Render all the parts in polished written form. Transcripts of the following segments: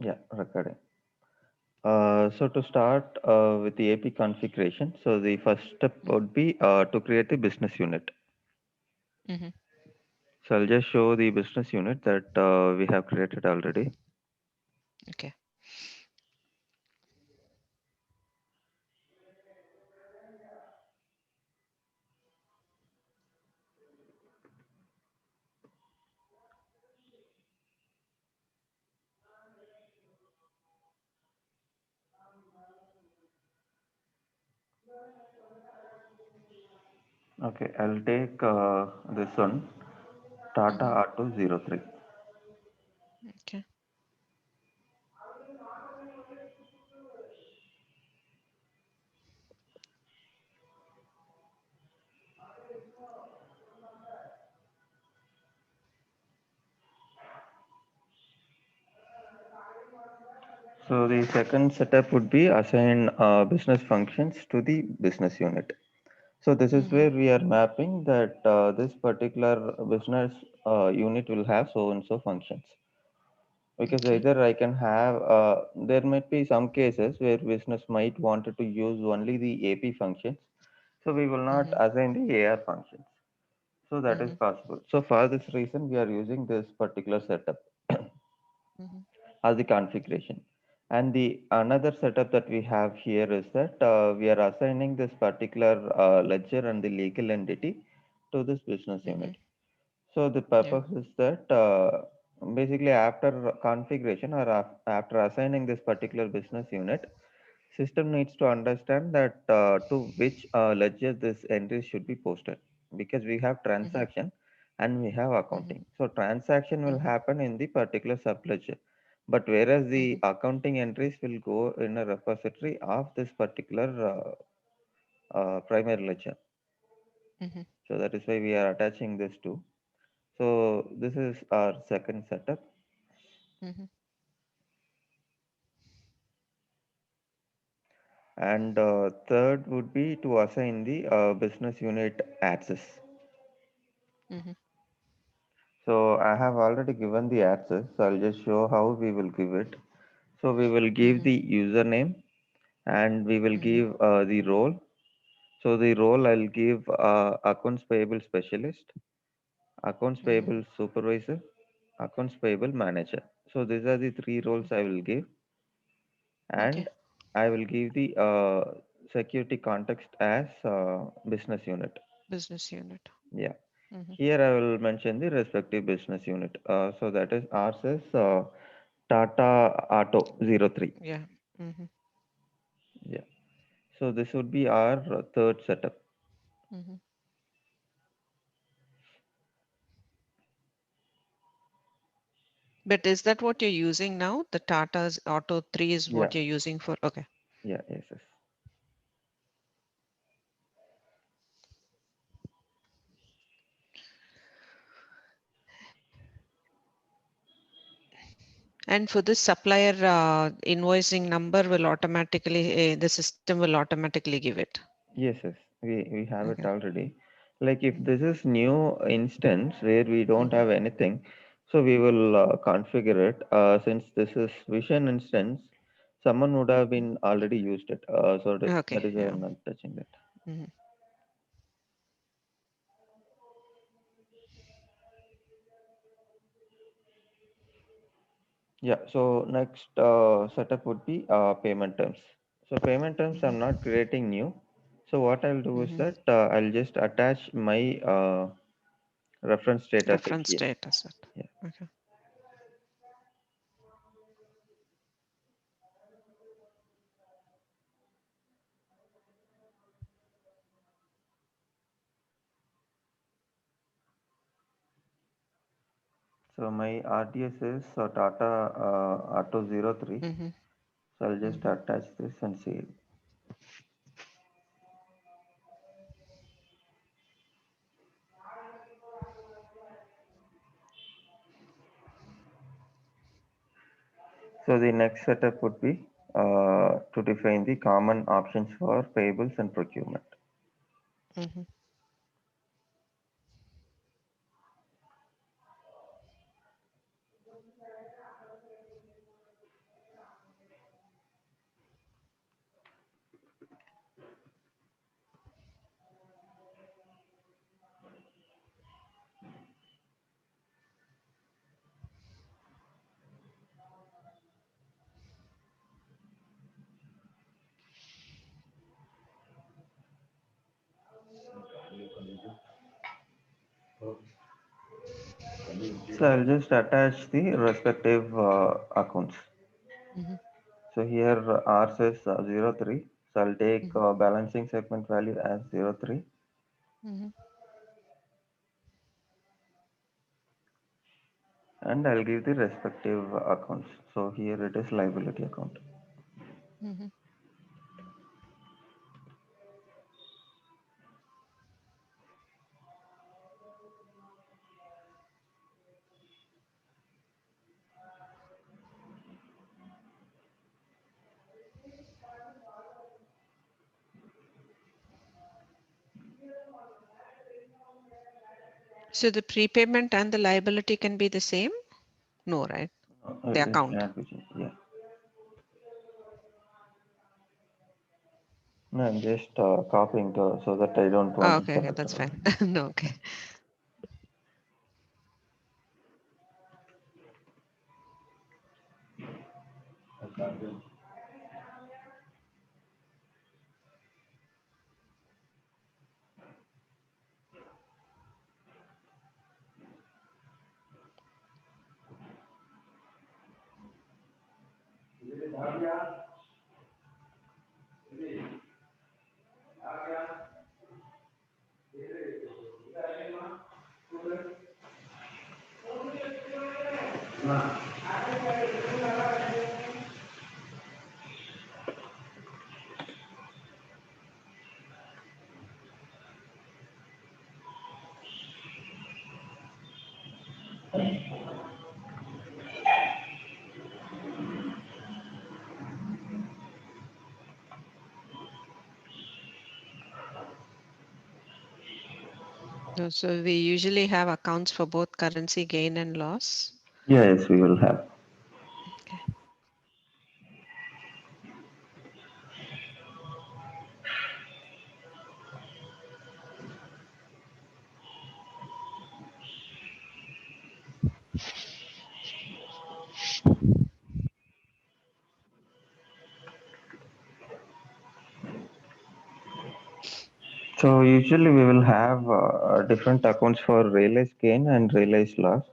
Yeah, recording. So to start with the AP configuration, so the first step Mhm. would be to create the business unit. Mhm. So I'll just show the business unit that we have created already. Okay. Okay, I'll take this one, Tata Mhm. Auto 03. Okay. So the second setup would be assign business functions to the business unit. So this is Mhm. where we are mapping that this particular business unit will have so and so functions. Because Okay. either I can have, there might be some cases where business might wanted to use only the AP functions. So we will not Mhm. assign the AR functions. So that is Mhm. possible. So for this reason, we are using this particular setup Mhm. as the configuration. And the another setup that we have here is that we are assigning this particular ledger and the legal entity to this business Mhm. unit. So the Yeah. purpose is that basically after configuration or after assigning this particular business unit, system needs to understand that to which ledger this entry should be posted, because we have Mhm. transaction and we have Mhm. accounting. So transaction will Mhm. happen in the particular subledger, but whereas the Mhm. accounting entries will go in a repository of this particular primary ledger. Mhm. So that is why we are attaching this to. So this is our second setup. Mhm. And third would be to assign the business unit access. Mhm. So I have already given the access. So I'll just show how we will give it. So we will give Mhm. the username and we will Mhm. give the role. So the role I'll give accounts payable specialist, accounts Mhm. payable supervisor, accounts payable manager. So these are the three roles I will give, Okay. and I will give the security context as business unit. Business unit. Yeah. Mhm. Here I will mention the respective business unit. So that is ours is Tata Auto 03. Yeah. Mhm. Yeah. So this would be our third setup. Mhm. But is that what you're using now? The Tata's Auto 3 is Yeah. what you're using for? Okay. Yeah. Yes. Yes. And for this supplier invoicing number will automatically, the system will automatically give it. Yes. Yes. We have it Okay. already. Like if Mhm. this is new instance where we don't Mhm. have anything, so we will configure it. Since this is Vision instance, someone would have Mhm. been already used it. So Okay. that is why Yeah. I'm not touching that. Mhm. Yeah, so next setup would be payment terms. So payment terms I'm Mhm. not creating new. So what I'll do is Mhm. that I'll just attach my reference data set Reference here. data set. Yeah. Okay. So my RDS is Tata Auto 03. Mhm. So I'll just Mhm. attach this and save. So the next setup would be to define the common options for payables and procurement. Mhm. I'll just attach the respective accounts. Mhm, So here R says 03. So I'll take mhm, balancing segment value as 03 mhm, and I'll give the respective accounts. So here it is liability account. mhm. So the prepayment and the liability can be the same? No, right? The It account. cannot be changed. Yeah. No, I'm just copying so that I don't Oh, want to okay, okay, select. that's fine. No, okay. No, so we usually have accounts for both currency gain and loss. Yes, we will have. Okay. So usually we will have different accounts for realized gain and realized loss.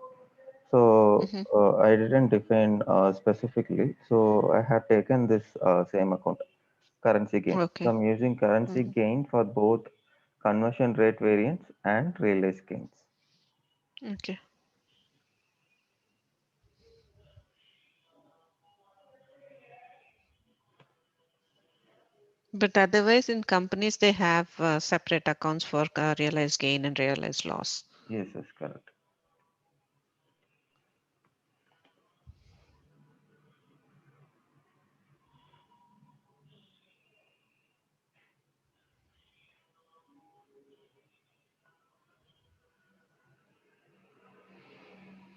So Mm-hmm. I didn't define specifically. So I have taken this same account, currency gain. So Okay. I'm using currency Mm-hmm. gain for both conversion rate variance and realized gains. Okay. But otherwise, in companies, they have separate accounts for realized gain and realized loss. Yes, that's correct.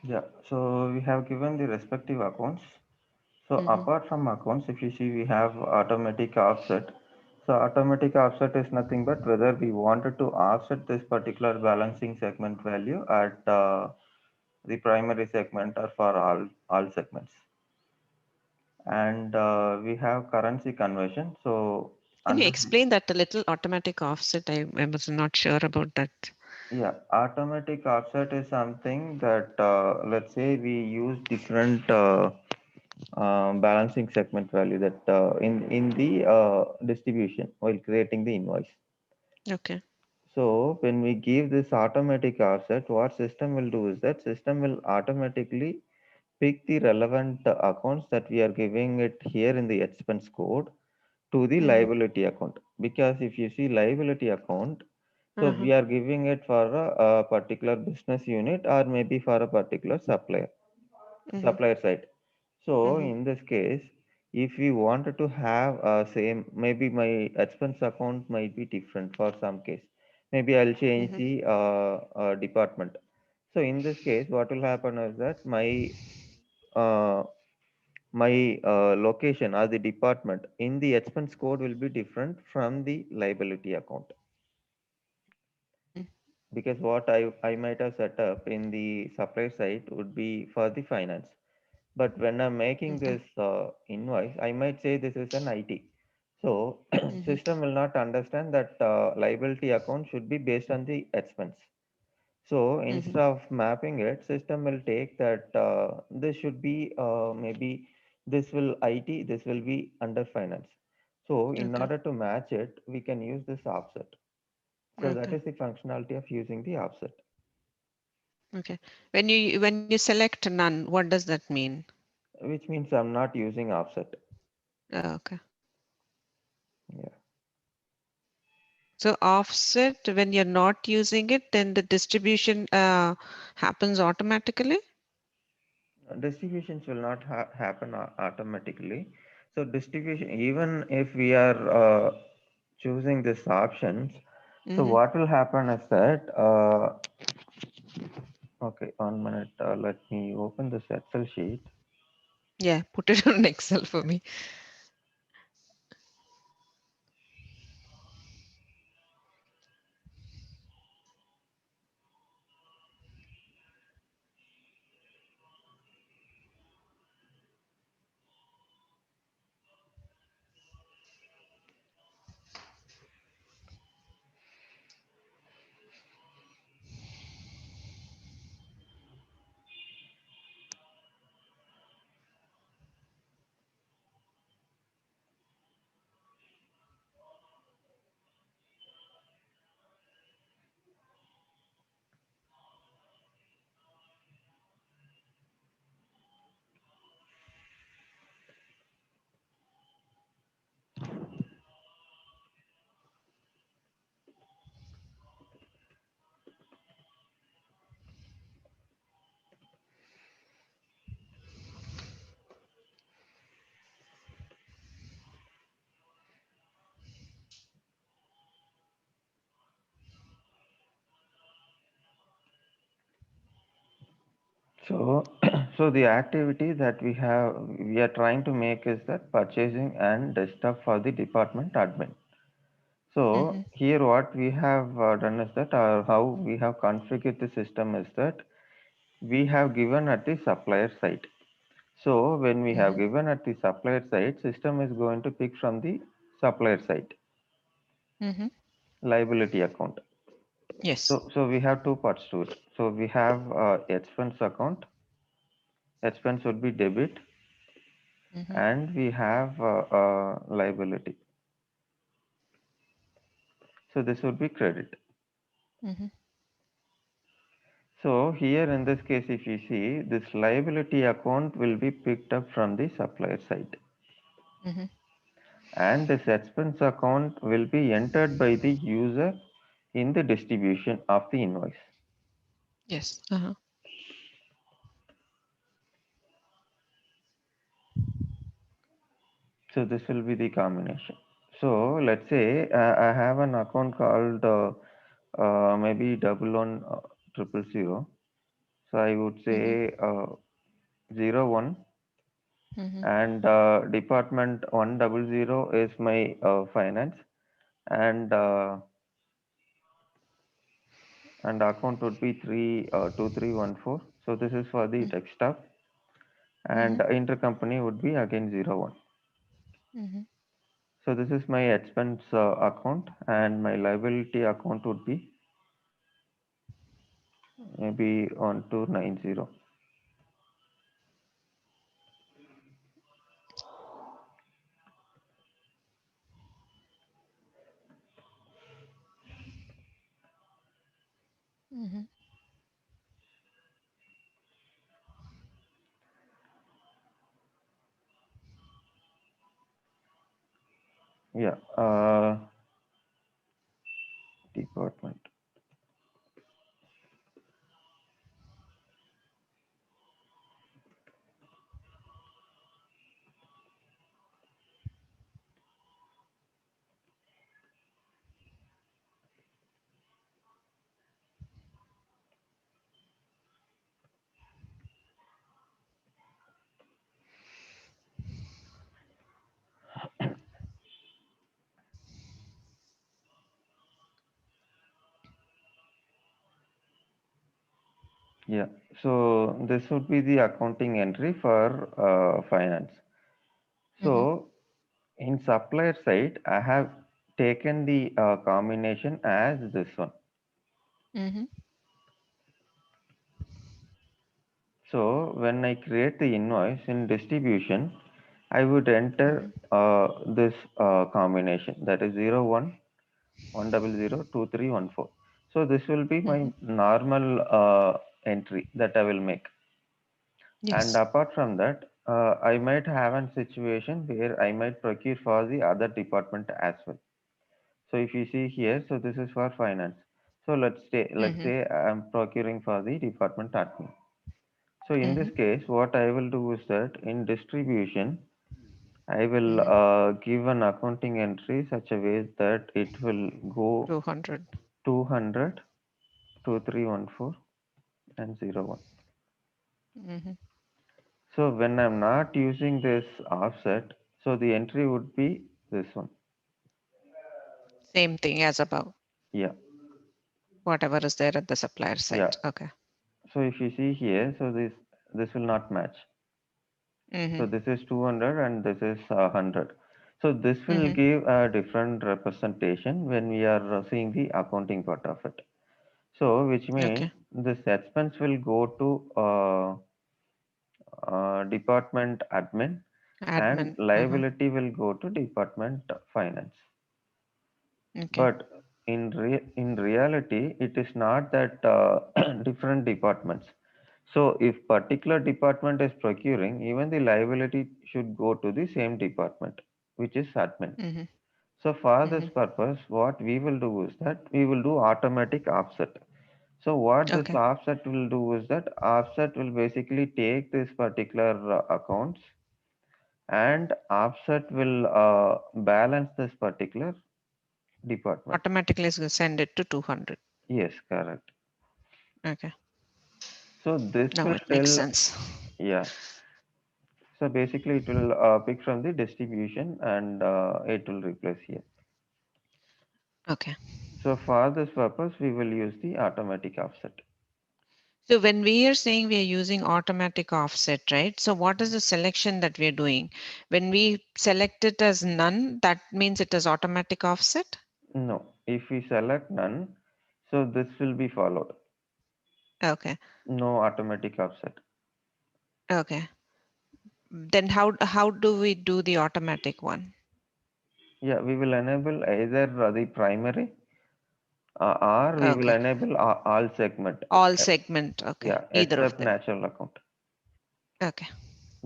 Yeah. So we have given the respective accounts. So Mm-hmm. apart from accounts, if you see, we have automatic offset. So automatic offset is nothing but whether we wanted to offset this particular balancing segment value at the primary segment or for all segments. And we have currency conversion. So Can you under explain that a little? Automatic offset. I was not sure about that. yeah, automatic offset is something that let's say we use different balancing segment value that in the distribution while creating the invoice. Okay. So when we give this automatic offset, what system will do is that system will automatically pick the relevant accounts that we are giving it here in the expense code to the Mm-hmm. liability account. Because if you see liability account, so Uh-huh. we are giving it for a particular business unit or maybe for a particular Mm-hmm. supplier side. So Mm-hmm. in this case, if we wanted to have same, maybe my expense account might be different for some case. Maybe I'll change Mm-hmm. the department. So in this case, what will happen is that uh, my location or the department in the expense code will be different from the liability account, Mm-hmm. because what I might have set up in the supply side would be for the finance. But when I'm making Okay. this invoice, I might say this is an IT. So Mm-hmm. system will not understand that liability account should be based on the expense. So Mm-hmm. instead of mapping it, system will take that this should be maybe this will IT, this will be under finance. So in Okay. order to match it, we can use this offset. So that Okay. is the functionality of using the offset, Okay. When you select none, what does that mean? which means I'm not using offset. Okay. Yeah. So offset, when you're not using it, then the distribution happens automatically. Distributions will not happen automatically. So distribution, even if we are choosing these options, so Mm-hmm. what will happen is that, okay, 1 minute, let me open this Excel sheet. Yeah, put it on Excel for me. So, so the activity that we are trying to make is that purchasing and desktop for the department admin. Mm-hmm. So here what we have done is that, how we have configured the system is that we have given at the supplier side. So when we have Mm-hmm. given at the supplier side, system is going to pick from the supplier side, Mm-hmm. liability account. Yes. So we have two parts to it. So we have expense account. Expense would be debit, Mm-hmm. and we have liability. So this would be credit. Mm-hmm. So here in this case, if you see, this liability account will be picked up from the supplier side, Mm-hmm. and this expense account will be entered by the user in the distribution of the invoice. Yes. Uh-huh. So this will be the combination. So let's say I have an account called maybe 11000. So I would Mm-hmm. say 01, Mm-hmm. and department 100 is my finance, and account would be 2314. So this is for the desktop, and Mm-hmm. intercompany would be again 01. Mm-hmm. So this is my expense account, and my liability account would be maybe 1290. Mm-hmm. Yeah, department. Yeah, so this would be the accounting entry for finance. Mm-hmm. So in supplier side, I have taken the combination as this one. Mm-hmm. So when I create the invoice in distribution, I would enter Mhm. this combination, that is 01 100 2314. So this will be my Mhm. normal entry that I will make. And Yes. apart from that, I might have a situation where I might procure for the other department as well. So if you see here, so this is for finance. So let's Mhm. say I'm procuring for the department admin. So in this Mhm. case, what I will do is that in distribution, I will Mhm. give an accounting entry such a way that it will go 200. 200, 2314, and 01. Mhm. So when I'm not using this offset, so the entry would be this one. Same thing as above. Yeah, Whatever is there at the supplier yeah. side. Okay. So if you see here, so this will not match. So Mhm. this is 200 and this is 100. So this will Mhm. give a different representation when we are seeing the accounting part of it. So which means Okay. this expense will go to department admin and Admin. Uh-huh. liability will go to department finance. Okay. But in reality, it is not that different departments. So if particular department is procuring, even the liability should go to the same department, which is admin. Mhm. So for this Mhm. purpose, what we will do is that we will do automatic offset. So what this Okay. offset will do is that offset will basically take this particular accounts and offset will balance this particular department. Automatically send it to 200. Yes, correct. Okay. So this Now will it makes tell, sense. yeah. So basically it will pick from the distribution and it will replace here. Okay. So for this purpose, we will use the automatic offset. So when we are saying we are using automatic offset, right? So what is the selection that we are doing? When we select it as none, that means it is automatic offset? No, if we select none, so this will be followed. Okay. No automatic offset. Okay. Then how do we do the automatic one? Yeah, we will enable either the primary or we will Okay. enable all segment. All Uh, segment. Okay. Yeah, Either of except them. natural account. Okay.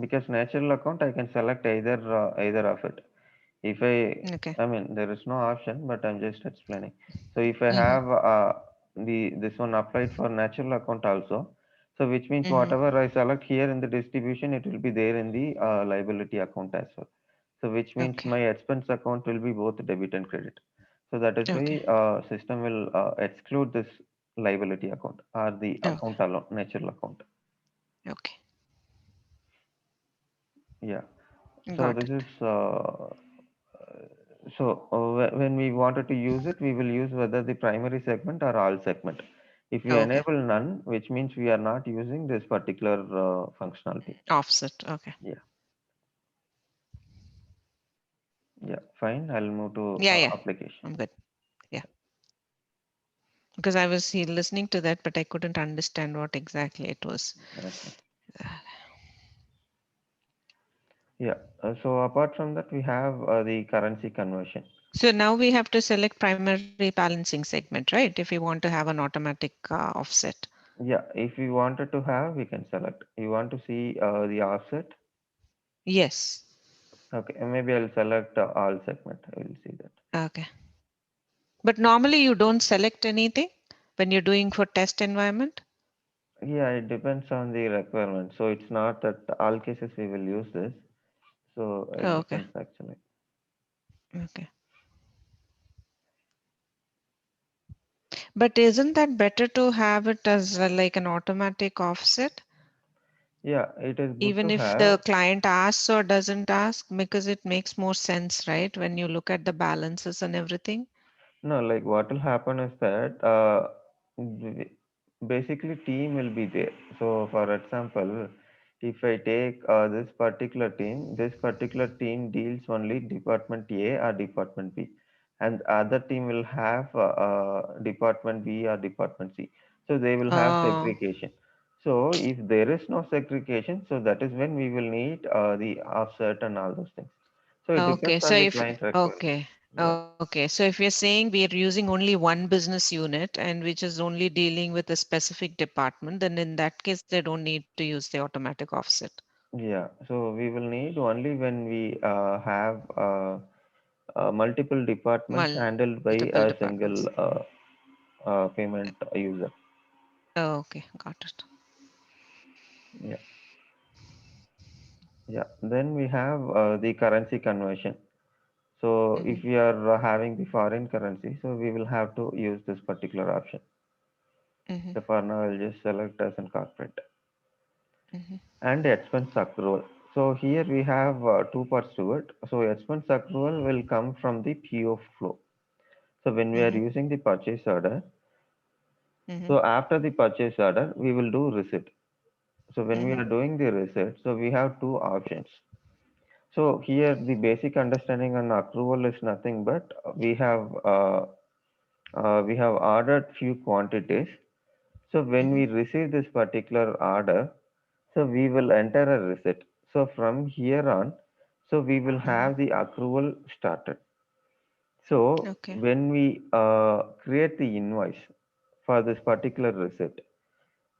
Because natural account I can select either of it. If Okay. I mean there is no option, but I'm just explaining. So if I Mm-hmm. have the this one applied for natural account also, so which means Mm-hmm. whatever I select here in the distribution, it will be there in the liability account as well. So which means Okay. my expense account will be both debit and credit. So that is Okay. why system will exclude this liability account or the Okay. account alone, natural account. Okay. Yeah. So Got this it. is when we wanted to use it, we will use whether the primary segment or all segment. If we Okay. enable none, which means we are not using this particular functionality. Offset. Okay. Yeah, yeah, fine. I'll move to Yeah, yeah. application. I'm good. Yeah. Because I was listening to that, but I couldn't understand what exactly it was. Okay. Yeah. So apart from that, we have the currency conversion. So now we have to select primary balancing segment, right? If we want to have an automatic offset. Yeah, if we wanted to have, we can select. You want to see the offset? Yes. Okay, maybe I'll select all segment. I will see that. Okay. But normally you don't select anything when you're doing for test environment? Yeah, it depends on the requirement. So it's not that all cases we will use this. So it Oh, okay. depends actually. Okay. But isn't that better to have it as like an automatic offset? Yeah, it is good Even to if the have. client asks or doesn't ask, because it makes more sense, right? When you look at the balances and everything. No, like what will happen is that b- basically team will be there. So for example, if I take this particular team deals only department A or department B, and other team will have department B or department C. So they will have Oh, segregation. So if there is no segregation, so that is when we will need the offset and all those things. So it Okay, depends so on the if client requirement. okay, Yeah. okay, so if you're saying we are using only one business unit and which is only dealing with a specific department, then in that case they don't need to use the automatic offset. Yeah. So we will need only when we have multiple departments handled Multiple by a departments. single payment user. Oh, okay, got it. Yeah. Yeah. Then we have the currency conversion. So Mm-hmm, if we are having the foreign currency, so we will have to use this particular option. mm-hmm, So for now, I'll just select as an corporate mm-hmm, and expense accrual. So here we have two parts to it. So expense accrual will come from the PO flow. So when we are mm-hmm, using the purchase order, mm-hmm, so after the purchase order, we will do receipt. So when we mm-hmm, are doing the receipt, so we have two options. So here the basic understanding on accrual is nothing but we have ordered few quantities. So when mm-hmm, we receive this particular order, so we will enter a receipt. So from here on, so we will mm-hmm. have the accrual started. So Okay. when we create the invoice for this particular receipt,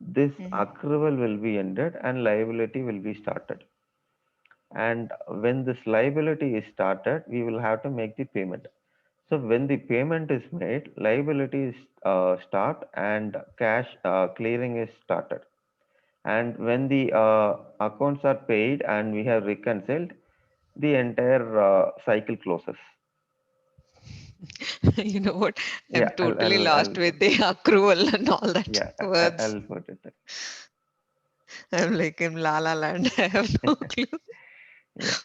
this Mm-hmm, accrual will be ended and liability will be started. And when this liability is started, we will have to make the payment. So when the payment is made, liability is start and cash clearing is started. And when the accounts are paid and we have reconciled, the entire cycle closes. You know what? I'm Yeah, totally lost with the accrual and all that yeah, words. I'll put it. I'm like in La La Land. I have no clue. Yeah.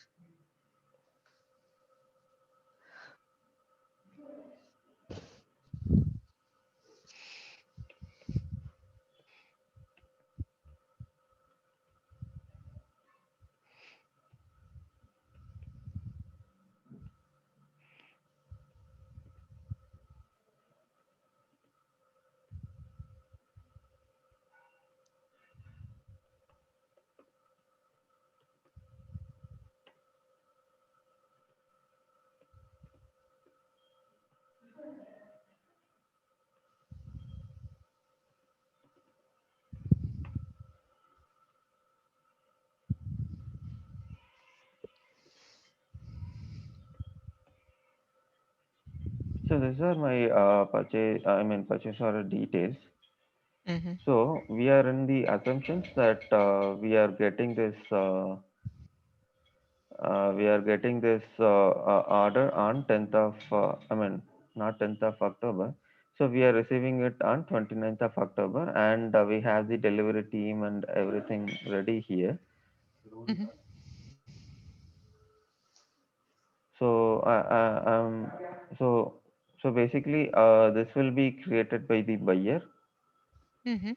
So these are my purchase order details. Mm-hmm, So we are in the assumptions that we are getting this order on 10th of not 10th of October. So we are receiving it on 29th of October, and we have the delivery team and everything ready here. mm-hmm, So so basically this will be created by the buyer, mm-hmm,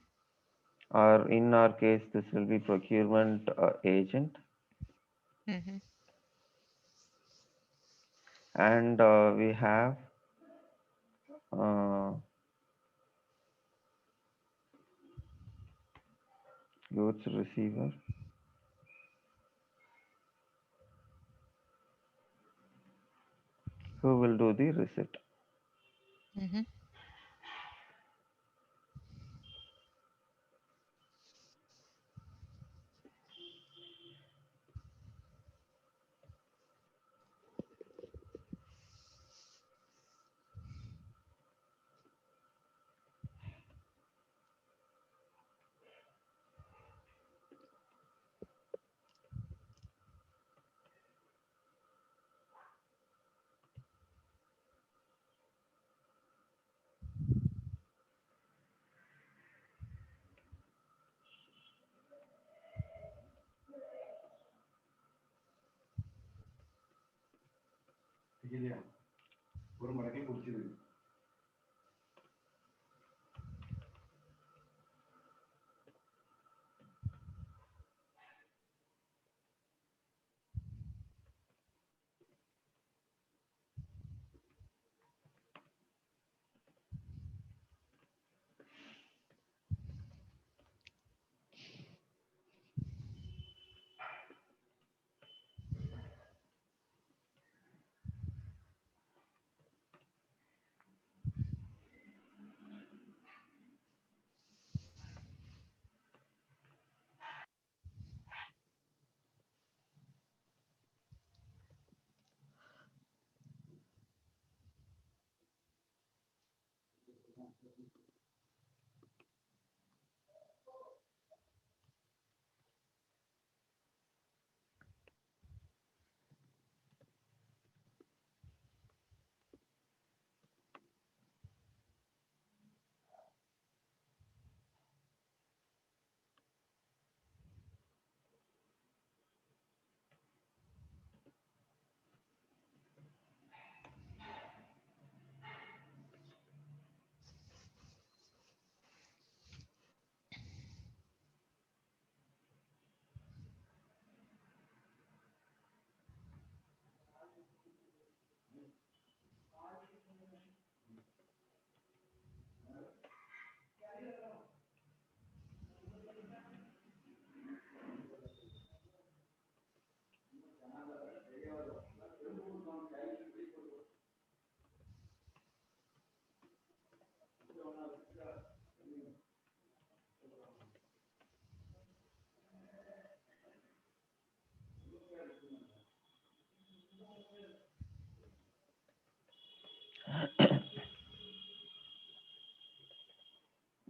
or in our case this will be procurement agent, mm-hmm. and we have uh, goods receiver who will do the receipt. Mm-hmm.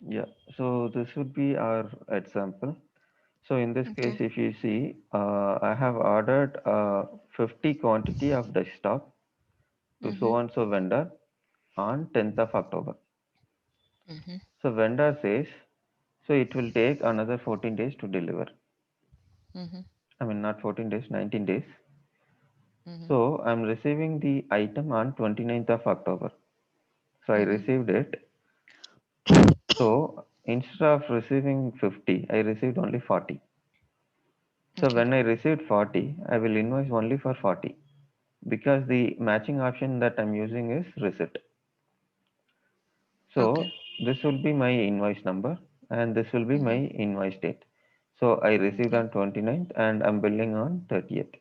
Yeah, so this would be our example. So in this case, Okay. if you see, I have ordered 50 quantity of desktop to Mm-hmm. so and so vendor on 10th of October. Mm-hmm. So vendor says, so it will take another 14 days to deliver. Mm-hmm. I mean, not 14 days, 19 days. Mm-hmm. So I'm receiving the item on 29th of October. So I Mm-hmm. received it. So instead of receiving 50, I received only 40. So Okay. when I received 40, I will invoice only for 40 because the matching option that I'm using is receipt. Okay. So this will be my invoice number and this will be my Mm-hmm. invoice date. So I received Okay. on 29th and I'm billing on 30th.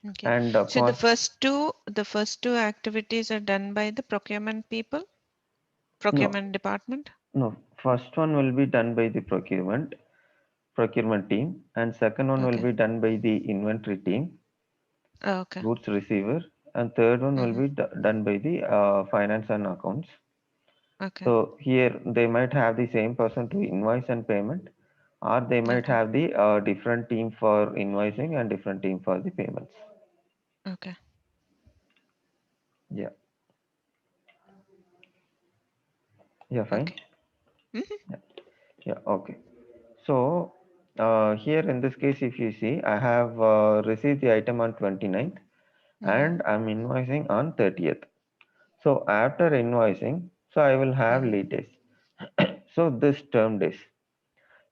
Okay. And So the cost, first two activities are done by the procurement people, no, procurement department. no, first one will be done by the procurement team and second one will Okay. be done by the inventory team, Okay. goods receiver, and third one will Mm-hmm. be done by the finance and accounts. Okay. So here they might have the same person to invoice and payment, or they might Okay. have the different team for invoicing and different team for the payments. Okay. Yeah, yeah, fine. Okay. Mm-hmm. Yeah, yeah, okay. So here in this case, if you see, I have received the item on 29th Mm-hmm. and I'm invoicing on 30th. So after invoicing, so I will have Mm-hmm. lead days. So this term days.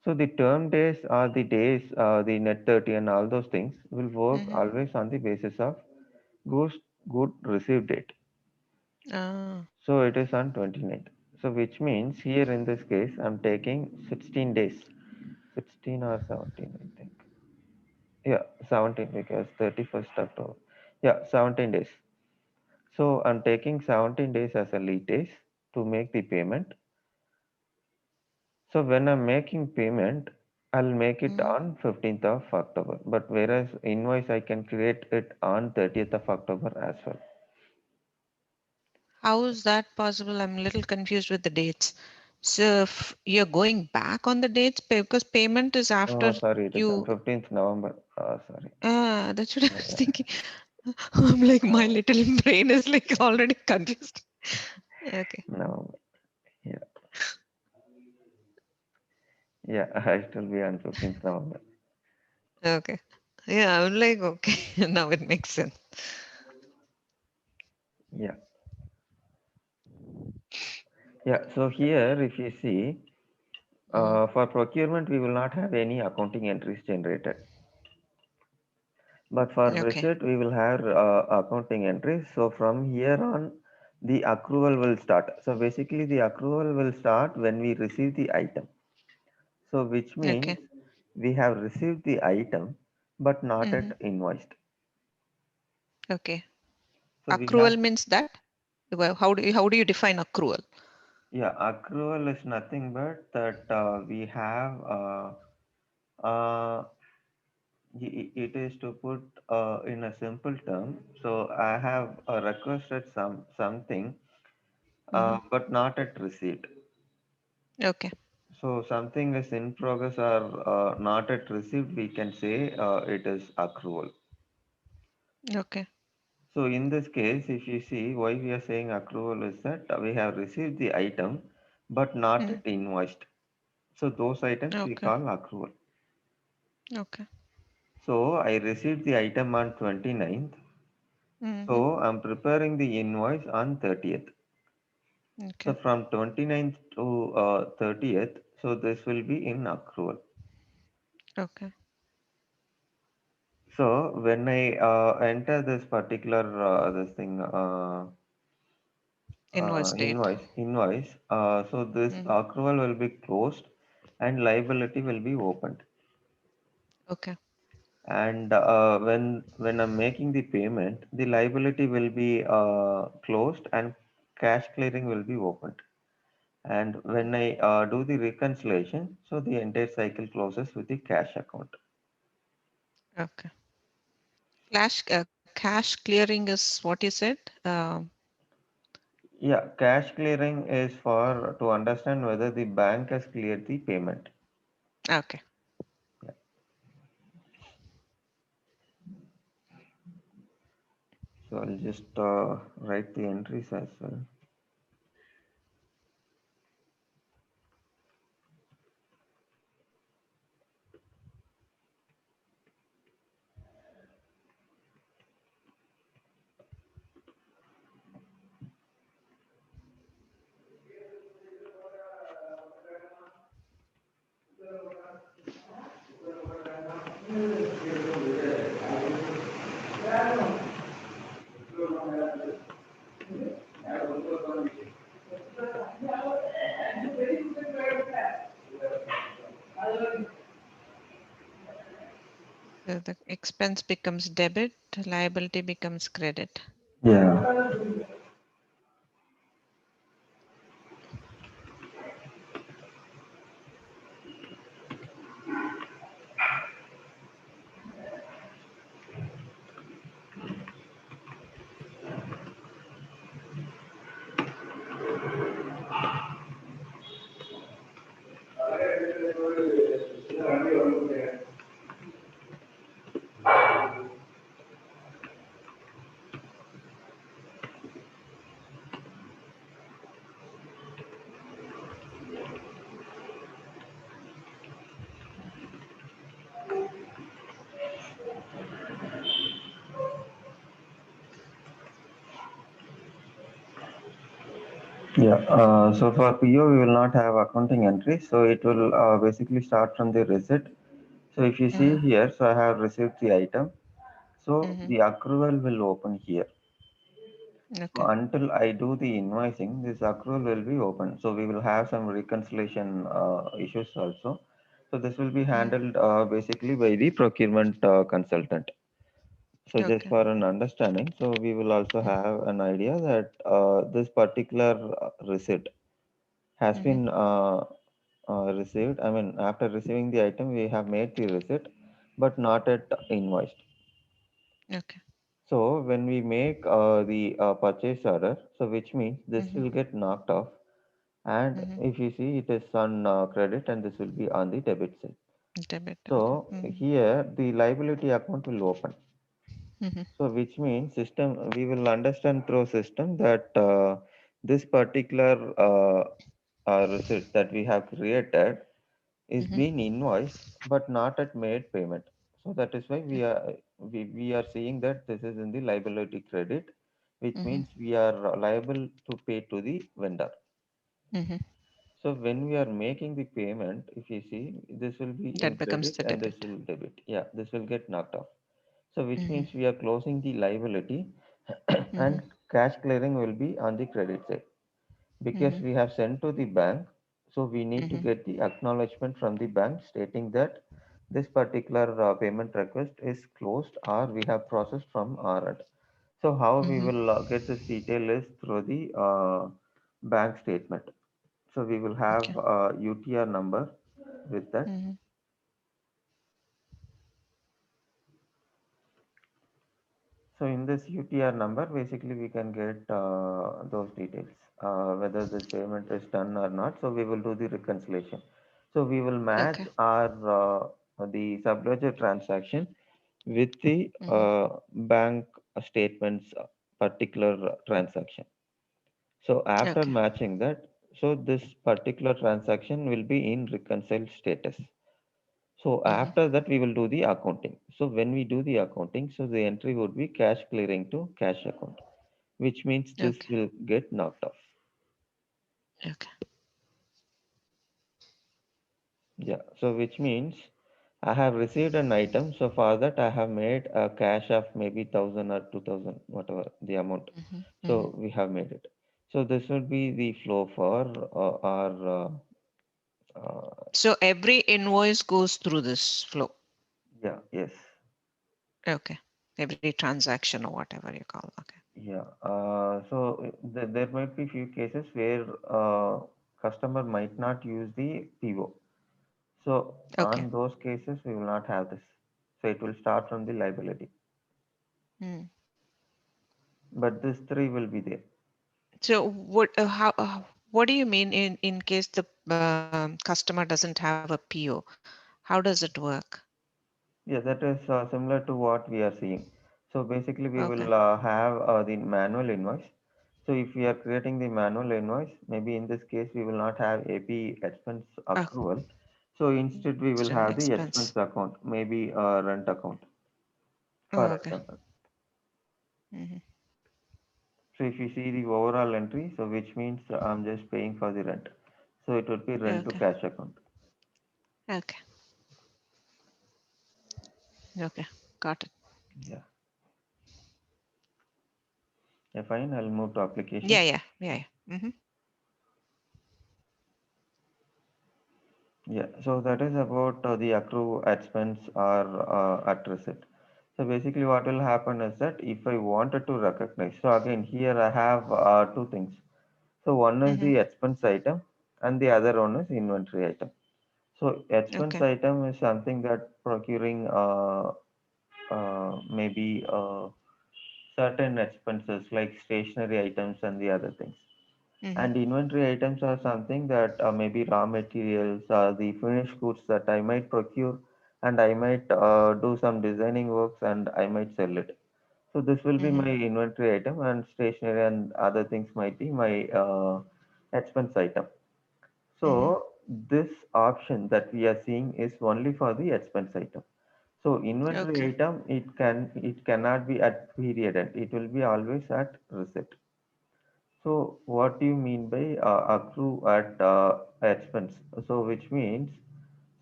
So the term days are the days, the net 30 and all those things will work Mm-hmm. always on the basis of good, good receive date. Ah. So it is on 29th. So which means here in this case, I'm taking 16 days. 16 or 17, I think. Yeah, 17 because 31st October. Yeah, 17 days. So I'm taking 17 days as a lead days to make the payment. So when I'm making payment, I'll make it Mm-hmm. on 15th of October. But whereas invoice, I can create it on 30th of October as well. How is that possible? I'm a little confused with the dates. So if you're going back on the dates because payment is Oh, after sorry, it is on you. 15th November. Sorry. That's what I was Yeah, thinking. I'm like, my no, little brain is like already confused. Okay. November. Yeah, yeah, I still be on 15th November. Okay. Yeah, I'm like, okay, now it makes sense. Yeah, yeah. So here, if you see, Mm, for procurement, we will not have any accounting entries generated. But for okay. receipt, we will have accounting entries. So from here on, the accrual will start. So basically, the accrual will start when we receive the item. So which Okay. means we have received the item, but not Mm-hmm. yet invoiced. Okay. So we have, Accrual means that? Well, how do you define accrual? yeah, accrual is nothing but that we have uh, it is to put in a simple term. So I have requested something but not at receipt. Okay. So something is in progress or not at receipt, we can say it is accrual. Okay. So in this case, if you see why we are saying accrual is that we have received the item but not Mm. yet invoiced. So those items we Okay. call accrual. Okay. So I received the item on 29th. Mm-hmm. So I'm preparing the invoice on 30th. So Okay. from 29th to 30th, so this will be in accrual. Okay. So when I enter this particular this thing Invoice date. invoice, so this Mm-hmm. accrual will be closed and liability will be opened. Okay. And when I'm making the payment, the liability will be closed and cash clearing will be opened. And when I do the reconciliation, so the entire cycle closes with the cash account. Okay. Cash clearing is what you said. Yeah, cash clearing is for to understand whether the bank has cleared the payment. Okay. Yeah. So I'll just write the entries as well. So the expense becomes debit, liability becomes credit. Yeah. Yeah. So for PO, we will not have accounting entry. So it will basically start from the receipt. So if you see Mm-hmm. here, so I have received the item. So Mm-hmm. the accrual will open here. So Okay. until I do the invoicing, this accrual will be open. So we will have some reconciliation issues also. So this will be Mm. handled basically by the procurement consultant. So just Okay. for an understanding, so we will also Mm-hmm. have an idea that this particular receipt has Mm-hmm. been received. I mean, after receiving the item, we have made the receipt, but not yet invoiced. Okay. So when we make the purchase order, so which means this Mm-hmm. will get knocked off, and Mm-hmm. if you see, it is on credit, and this will be on the debit side. Debit. Okay. So here the liability account will open. Mm-hmm. So which means system we will understand through system that this particular receipt that we have created is Mm-hmm. being invoiced but not at made payment. So that is why Mm-hmm. we are seeing that this is in the liability credit, which Mm-hmm. means we are liable to pay to the vendor. Mm-hmm. So when we are making the payment, if you see, this will be in That becomes credit the and this debit. will debit. Yeah, this will get knocked off. So which Mm-hmm. means we are closing the liability Mm-hmm. and cash clearing will be on the credit side. Because Mm-hmm. we have sent to the bank, so we need to Mm-hmm. get the acknowledgement from the bank stating that this particular payment request is closed or we have processed from our end. So how we Mm-hmm. will get this detail is through the bank statement. So we will have Okay. a UTR number with that. Mm-hmm. So in this UTR number, basically we can get those details, whether this payment is done or not. So we will do the reconciliation. So we will match Okay. our the subledger transaction with the Mm-hmm. bank statements particular transaction. So after Okay. matching that, so this particular transaction will be in reconciled status. So Mm-hmm. after that, we will do the accounting. So when we do the accounting, so the entry would be cash clearing to cash account, which means this Okay. will get knocked off. Okay. Yeah. So which means I have received an item. So for that, I have made a cash of maybe 1,000 or 2,000, whatever the amount. Mm-hmm. Mm-hmm. So we have made it. So this would be the flow for our So every invoice goes through this flow. yeah, yes. Okay. Every transaction or whatever you call. Okay. Yeah. So there might be few cases where customer might not use the PO. So Okay. on those cases, we will not have this. So it will start from the liability. Mm. But this three will be there. So what do you mean in case the customer doesn't have a PO? How does it work? Yeah, that is similar to what we are seeing. So basically, we Okay. will have the manual invoice. So if we are creating the manual invoice, maybe in this case, we will not have AP expense Oh, accrual. So instead, we will instead of have the expense. expense account, maybe a rent account, for Oh, okay. example. Mm-hmm. So if you see the overall entry, so which means I'm just paying for the rent. So it would be rent to Okay. cash account. Okay. Okay. Got it. Yeah. Yeah, fine. I'll move to Yeah. application. Yeah. Yeah. Yeah. Mm-hmm. Yeah. So that is about the accrue expense or at receipt. So basically what will happen is that if I wanted to recognize, so again here I have two things. So one is Mm-hmm. the expense item and the other one is inventory item. So expense Okay. item is something that procuring maybe certain expenses like stationery items and the other things. Mm-hmm. And inventory items are something that maybe raw materials or the finished goods that I might procure and I might do some designing works and I might sell it. So this will be Mm-hmm. my inventory item and stationery and other things might be my expense item. Mm-hmm. So this option that we are seeing is only for the expense item. So inventory Okay. item, it cannot be at period end. It will be always at receipt. So what do you mean by accrue at expense? So which means,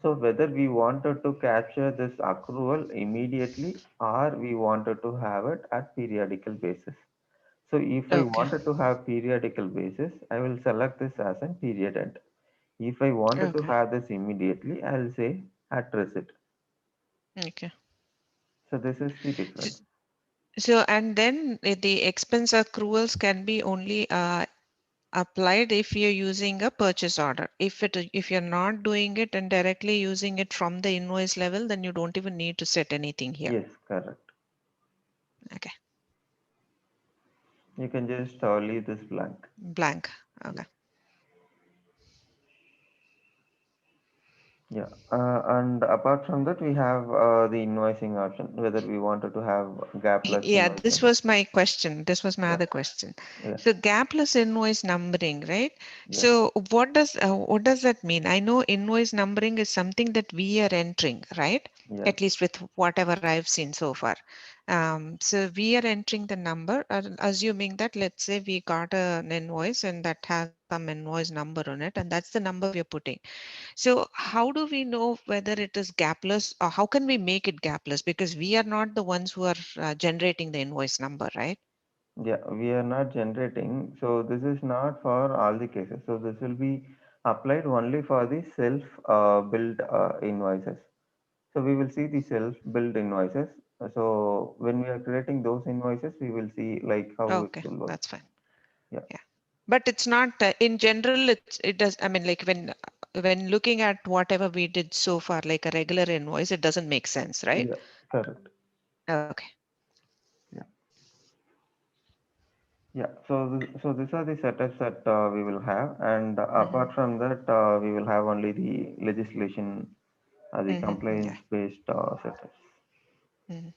so whether we wanted to capture this accrual immediately or we wanted to have it at periodical basis. So if I Okay. wanted to have periodical basis, I will select this as a period end. If I wanted to Okay. have this immediately, I'll say at receipt. Okay. So this is the So, difference. so and then the expense accruals can be only applied if you're using a purchase order. If you're not doing it and directly using it from the invoice level, then you don't even need to set anything here. Yes, correct. Okay. You can just leave this blank. Blank. Yeah. Okay. Yeah, and apart from that, we have the invoicing option, whether we wanted to have gapless Yeah, this invoicing. was my question. This was my Yeah, other question. yeah, So gapless invoice numbering, right? yes, So what does that mean? I know invoice numbering is something that we are entering, right? yes, At least with whatever I've seen so far. So we are entering the number, assuming that let's say we got an invoice and that has some invoice number on it, and that's the number we are putting. So how do we know whether it is gapless or how can we make it gapless? Because we are not the ones who are generating the invoice number, right? yeah. We are not generating, so this is not for all the cases. So this will be applied only for the self build invoices. So we will see the self build invoices. So when we are creating those invoices, we will see like how it Okay, will work. that's fine. Yeah. Yeah. But it's not in general, it does, I mean, like when looking at whatever we did so far, like a regular invoice, it doesn't make sense, right? Yeah, correct. Okay. Yeah. Yeah, so these are the setups that we will have, and Mm-hmm. apart from that, we will have only the legislation, the Mm-hmm. Yeah. compliance-based setups. Mm-hmm.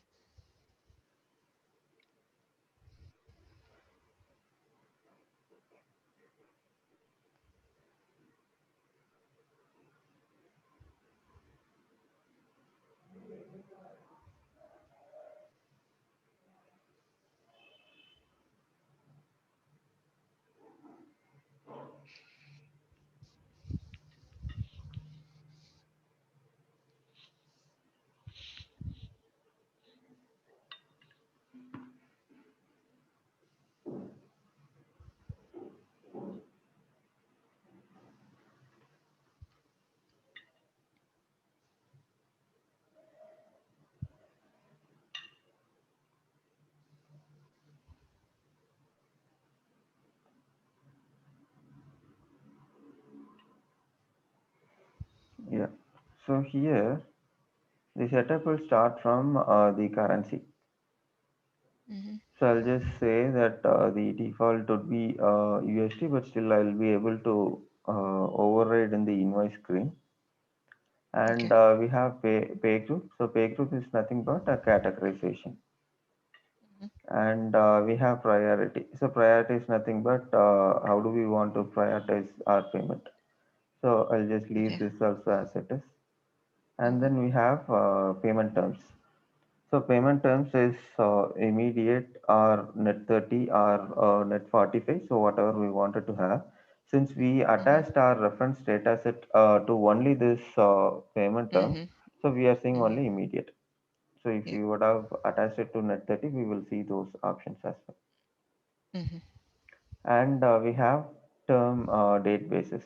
Yeah. So here, the setup will start from the currency. Mm-hmm. So I'll just say that the default would be USD, but still I'll be able to override in the invoice screen. And Okay. we have pay group. So pay group is nothing but a categorization. Mm-hmm. And we have priority. So priority is nothing but how do we want to prioritize our payment. So I'll just leave Okay. this also as it is. And Mm-hmm. then we have payment terms. So payment terms is immediate or net 30 or net 45. So whatever we wanted to have. Since we Mm-hmm. attached our reference data set to only this payment term, Mm-hmm. so we are seeing Mm-hmm. only immediate. So if Yeah. we would have attached it to net 30, we will see those options as well. Mm-hmm. And we have term date basis.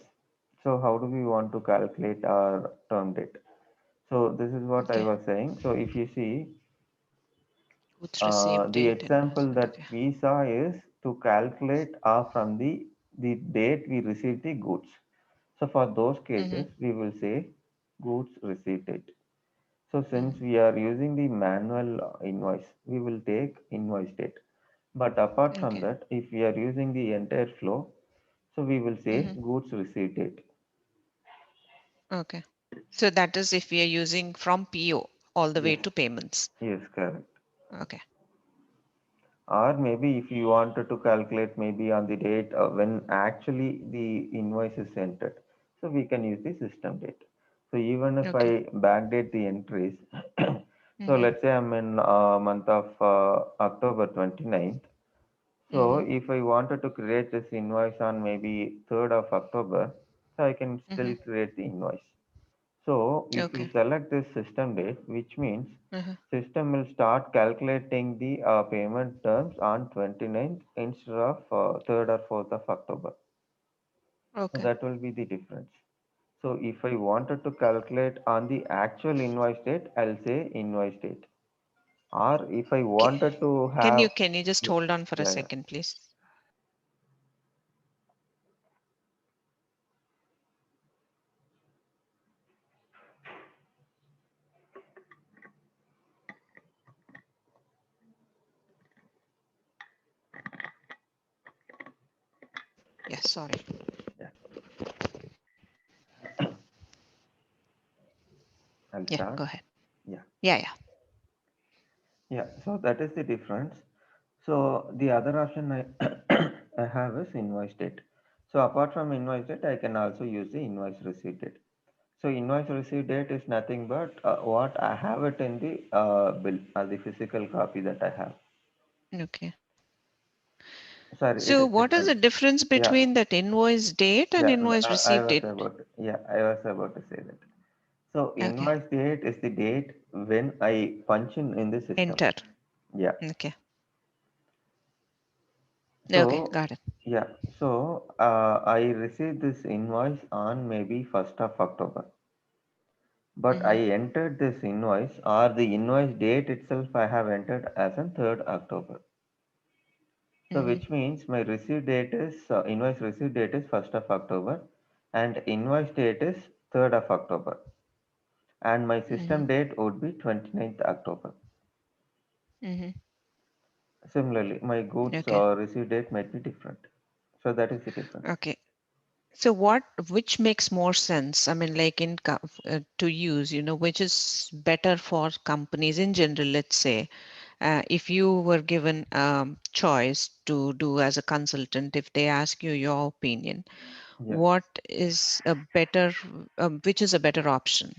So how do we want to calculate our term date? So this is what I Okay. was saying. So if you see, Goods received the date invoice. example that Okay. we saw is to calculate from the date we received the goods. So for those Mm-hmm. cases, we will say goods receipt date. So Mm-hmm. since we are using the manual invoice, we will take invoice date. But apart from Okay. that, if we are using the entire flow, so we will say Mm-hmm. goods receipt date. Okay. So that is if we are using from PO all the way Yes, to payments. yes, correct. Okay. Or maybe if you wanted to calculate maybe on the date when actually the invoice is entered, so we can use the system date. So even if Okay. I backdate the entries, so Mm-hmm. let's say I'm in month of October 29th. So Mm-hmm. if I wanted to create this invoice on maybe 3rd of October, so I can Mm-hmm. still create the invoice. So if you Okay. select this system date, which means Uh-huh. system will start calculating the payment terms on 29th instead of 3rd or 4th of October. So Okay. that will be the difference. So if I wanted to calculate on the actual invoice date, I'll say invoice date. Or if I Okay. wanted to Can you have, can you just yeah, hold on for a yeah, yeah. second, please? Yes, sorry. Yeah. I'll Yeah, start. go ahead. Yeah. Yeah, yeah. Yeah. So that is the difference. So the other option I have is invoice date. So apart from invoice date, I can also use the invoice receipt date. So invoice receipt date is nothing but what I have it in the bill, the physical copy that I have. Okay. Sorry, it So is what is different. the difference Yeah, between that invoice date and yeah. invoice I receipt was date? I was about to say that. So Okay. invoice date is the date when I punch in the system. Enter. Yeah. Okay. Okay, So got it. yeah. So I received this invoice on maybe 1st of October. But I Mm-hmm. entered this invoice or the invoice date itself I have entered as on 3rd October. So Mm-hmm. which means my receipt date is invoice receipt date is 1st of October and invoice date is 3rd of October and my Mm-hmm. system date would be 29th October. Mm-hmm. Similarly, my goods Okay. receive date might be different. So that is the difference. Okay. So which makes more sense? I mean, like to use, which is better for companies in general, let's say, if you were given choice to do as a consultant, if they ask you your opinion, Yeah. what is a better, which is a better option?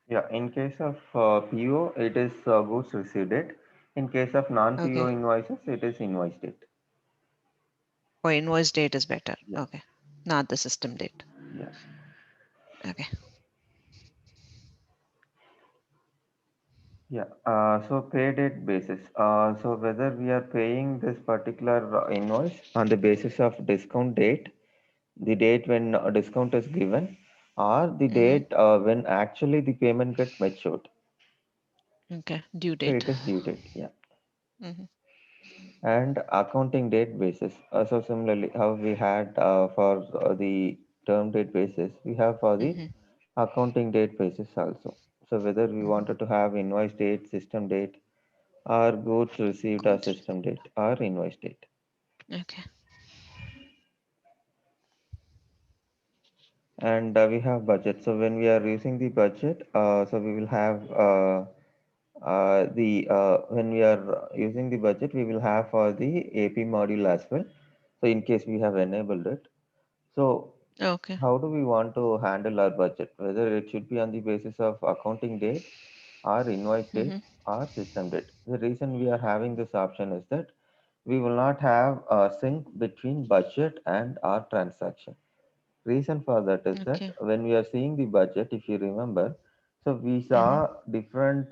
Yeah. In case of PO, it is goods received date. In case of non-PO Okay. invoices, it is invoice date. Or invoice date is better. Yeah. Okay. Not the system date. Yeah. Okay. Yeah. So pay date basis. So whether we are paying this particular invoice on the basis of discount date, the date when a discount is given, or the Mm-hmm. date when actually the payment get matured. Okay. Due So date. it is due date. Yeah. Mm-hmm. And accounting date basis. So similarly, how we had for the term date basis, we have for the Mm-hmm. accounting date basis also. So whether we Mm-hmm. wanted to have invoice date, system date, or goods received as Good. system date or invoice date. Okay. And we have budget. So when we are using the budget, so we will have the when we are using the budget, we will have for the AP module as well. So in case we have enabled it. So Okay. how do we want to handle our budget? Whether it should be on the basis of accounting date or invoice date Mm-hmm. or system date. The reason we are having this option is that we will not have a sync between budget and our transaction. Reason for that is that Okay. when we are seeing the budget, if you remember, so we Mm-hmm. saw different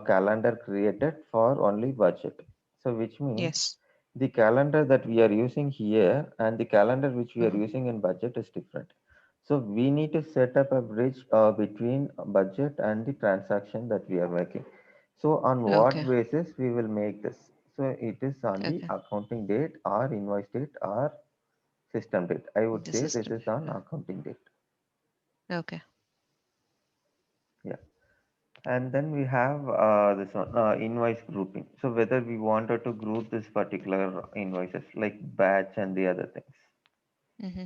calendar created for only budget. So which means Yes. the calendar that we are using here and the calendar which we are Mm-hmm. using in budget is different. So we need to set up a bridge between budget and the transaction that we are making. So on what Okay. basis we will make this? So it is on the Okay. accounting date or invoice date or system date. I would The say this system. is on accounting date. Okay. Yeah. And then we have this one, invoice grouping. So whether we wanted to group this particular invoices like batch and the other things. Mm-hmm.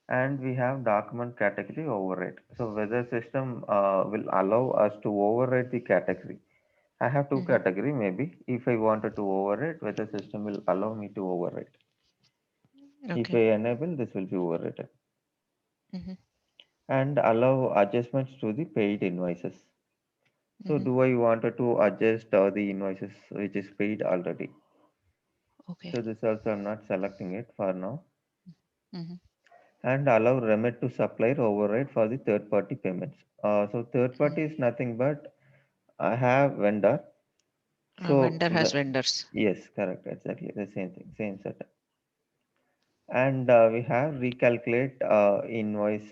And we have document category override. So whether system will allow us to override the category. I have two Mm-hmm. category maybe. If I wanted to override, whether system will allow me to override. If I Okay. enable, this will be overridden. Mm-hmm. And allow adjustments to the paid invoices. So Mm-hmm. do I wanted to adjust the invoices which is paid already? Okay. So this also I'm not selecting it for now. Mm-hmm. And allow remit to supplier override for the third party payments. So third Mm-hmm. party is nothing but I have vendor. So Vendor has vendors. yes, correct, exactly the same thing, same setup. And we have recalculate invoice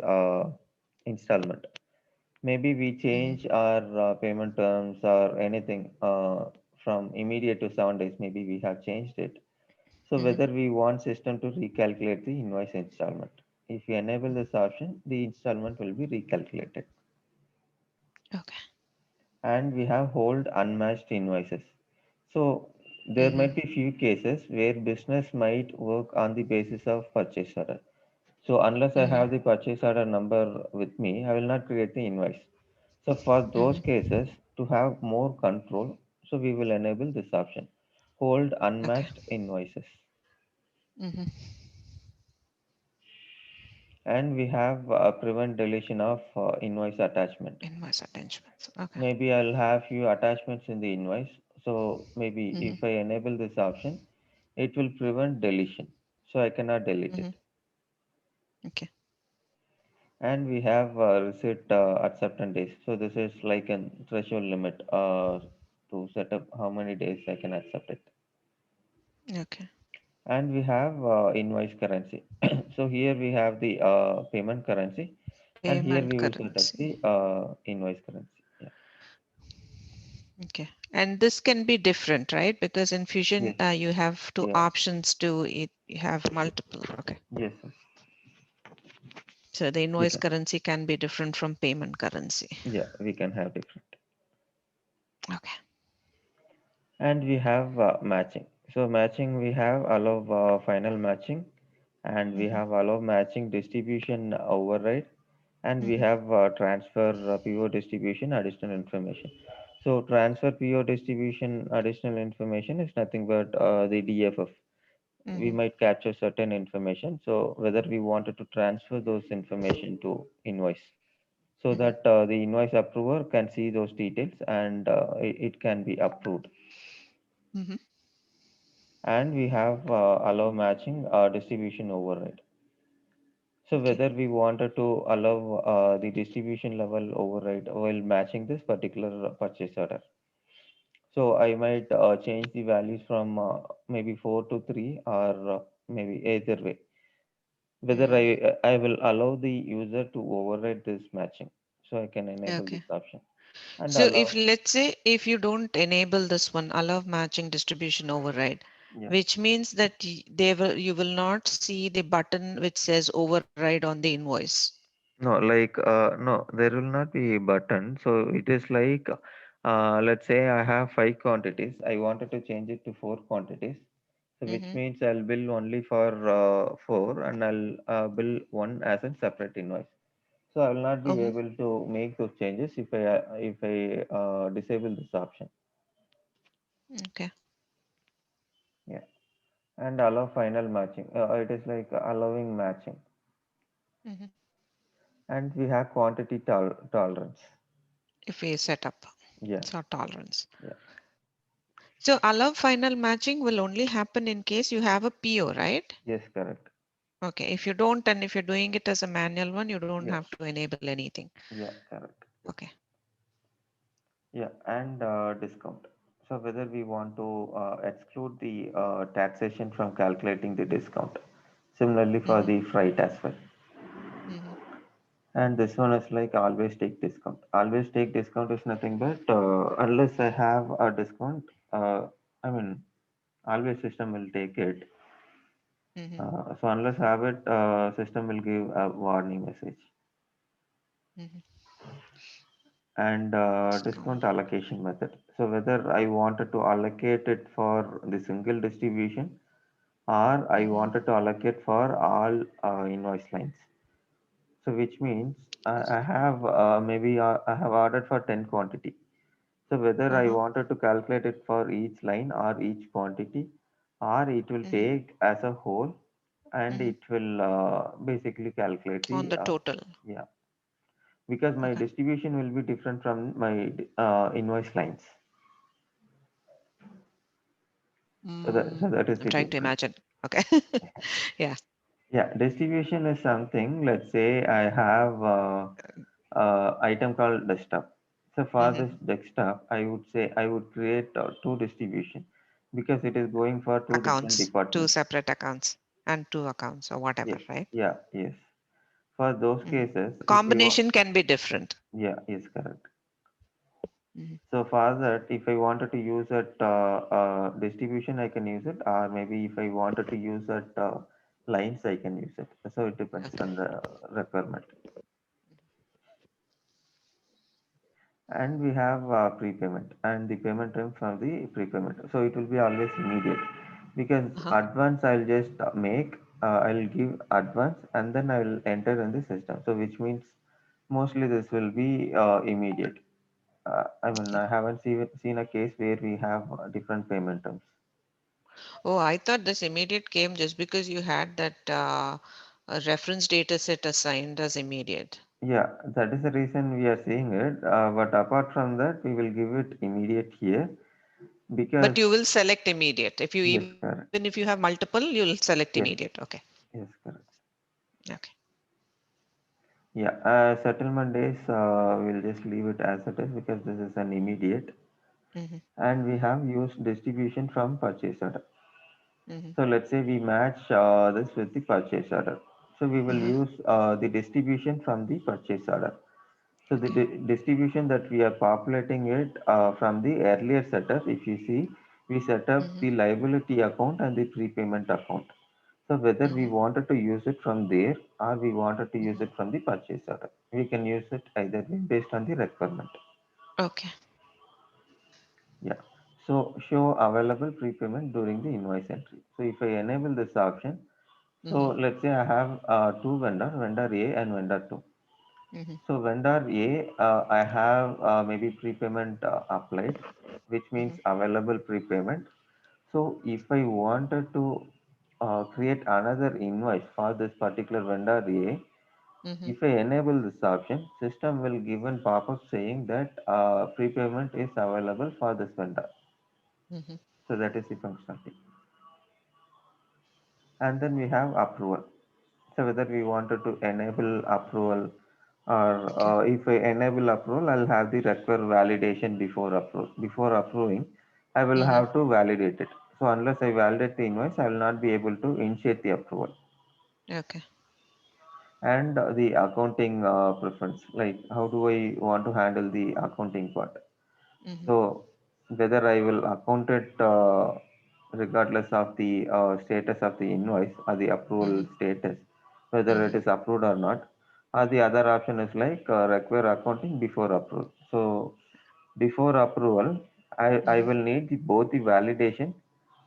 installment. Maybe we Mm-hmm. change our payment terms or anything from immediate to 7 days. Maybe we have changed it. So Mm-hmm. whether we want system to recalculate the invoice installment. If you enable this option, the installment will be recalculated. Okay. And we have hold unmatched invoices. So there Mm-hmm. might be few cases where business might work on the basis of purchase order. So unless I Mm-hmm. have the purchase order number with me, I will not create the invoice. So for those Mm-hmm. cases, to have more control, so we will enable this option, hold Okay. unmatched invoices. Mm-hmm. And we have prevent deletion of invoice attachment. Invoice attachments. Okay. Maybe I'll have few attachments in the invoice. So maybe Mm-hmm. if I enable this option, it will prevent deletion. So I cannot delete Mm-hmm. it. Okay. And we have receipt acceptance days. So this is like a threshold limit to set up how many days I can accept it. Okay. And we have invoice currency. So here we have the payment currency, and here Payment we will set up currency. the invoice currency. Yeah. Okay. And this can be different, right? Because in Fusion, Yes. you have two Yeah. options to it. You have multiple. Okay. Yes. Yes. So the We invoice can. currency can be different from payment currency. Yeah, we can have different. Okay. And we have matching. So matching, we have allow final matching, and we Mhm, have allow matching distribution override, and we mhm, have transfer PO distribution additional information. So transfer PO distribution additional information is nothing but the DFF. We mhm, might capture certain information. So whether we wanted to transfer those information to invoice, so mhm, that the invoice approver can see those details, and it can be approved. mhm. And we have allow matching distribution override. So Okay. whether we wanted to allow the distribution level override while matching this particular purchase order. So I might change the values from maybe 4 to 3, or maybe either way. Whether Mm, I will allow the user to override this matching. So I can enable okay. this option and So if allow. let's say if you don't enable this one, allow matching distribution override, Yeah. which means that you will not see the button which says override on the invoice. No, like no, there will not be a button. So it is like, let's say I have 5 quantities. I wanted to change it to 4 quantities. So which Mm-hmm. means I'll bill only for 4, and I'll bill one as a separate invoice. So I will not be Mm-hmm. able to make those changes if I disable this option. Okay. Yeah, and allow final matching. It is like allowing matching, Mm-hmm. and we have quantity tolerance. If we set up Yeah, so tolerance. yeah, So allow final matching will only happen in case you have a PO, right? yes, correct. Okay. If you don't, and if you're doing it as a manual one, you don't Yes, have to enable anything. yeah, correct. Okay. Yeah, and discount. So whether we want to exclude the taxation from calculating the discount. Similarly for Mm-hmm. the freight as well. Mm-hmm. And this one is like always take discount. Always take discount is nothing but unless I have a discount, I mean, always system will take it. Mm-hmm. So unless I have it, system will give a warning message. Mm-hmm. And Discount. discount allocation method. So whether I wanted to allocate it for the single distribution, or I Mm-hmm. wanted to allocate for all invoice lines. So which means I have maybe I have ordered for 10 quantity. So whether I Uh-huh. wanted to calculate it for each line or each quantity, or it will Mm-hmm. take as a whole, and Mm-hmm. it will basically calculate On the the total. yeah, because my Okay. distribution will be different from my invoice lines. So that is I'm the trying to difference. imagine. Okay. Yeah. Yeah, distribution is something. Let's say I have item called desktop. So for Mm-hmm. this desktop, I would say I would create two distribution, because it is going for two different Accounts, two departments. separate accounts and two accounts or whatever, Yes, right? yeah, yes. For those Mm-hmm. cases, The if you want, combination can be different. yeah, yes, correct. Mm-hmm. So for that, if I wanted to use that distribution, I can use it, or maybe if I wanted to use that lines, I can use it. So it depends Okay. on the requirement. And we have prepayment and the payment term from the prepayment. So it will be always immediate, because Uh-huh. advance I'll just I'll give advance, and then I'll enter in the system. So which means mostly this will be immediate. I mean, Okay. I haven't seen a case where we have different payment terms. Oh, I thought this immediate came just because you had that reference data set assigned as immediate. Yeah, that is the reason we are seeing it. But apart from that, we will give it immediate here, because But you will select immediate. If you yes, even if you have correct. multiple, you'll select immediate. Yes, Okay. yes, correct. Okay. Yeah, settlement days, we'll just leave it as it is, because this is an immediate. Mm-hmm. And we have used distribution from purchase order. Mm-hmm. So let's say we match this with the purchase order. So we will Uh-huh. use the distribution from the purchase order. So the Okay. distribution that we are populating it from the earlier setup, if you see, we set up Mm-hmm. the liability account and the prepayment account. So whether we Mm-hmm. wanted to use it from there, or we wanted to use Mm-hmm. it from the purchase order, we can use it either way based on the requirement. Okay. Yeah. So show available prepayment during the invoice entry. So if I enable this option, so Mm-hmm. let's say I have two vendor, vendor A and vendor 2. Mm-hmm. So vendor A, I have maybe prepayment applied, which means Mm-hmm. available prepayment. So if I wanted to create another invoice for this particular vendor A, Mm-hmm. if I enable this option, system will give a pop-up saying that prepayment is available for this vendor. Mm-hmm. So that is the functionality. And then we have approval. So whether we wanted to enable approval or Okay. if I enable approval, I'll have the require validation before approval. Before approving, I will Mm-hmm. have to validate it. So unless I validate the invoice, I will not be able to initiate the approval. Okay. And the accounting preference, like how do I want to handle the accounting part? Mm-hmm. So whether I will account it regardless of the status of the invoice or the Mm-hmm. approval status, whether Mm-hmm. it is approved or not, or the other option is like require accounting before approval. So before approval, I Mm-hmm. will need both the validation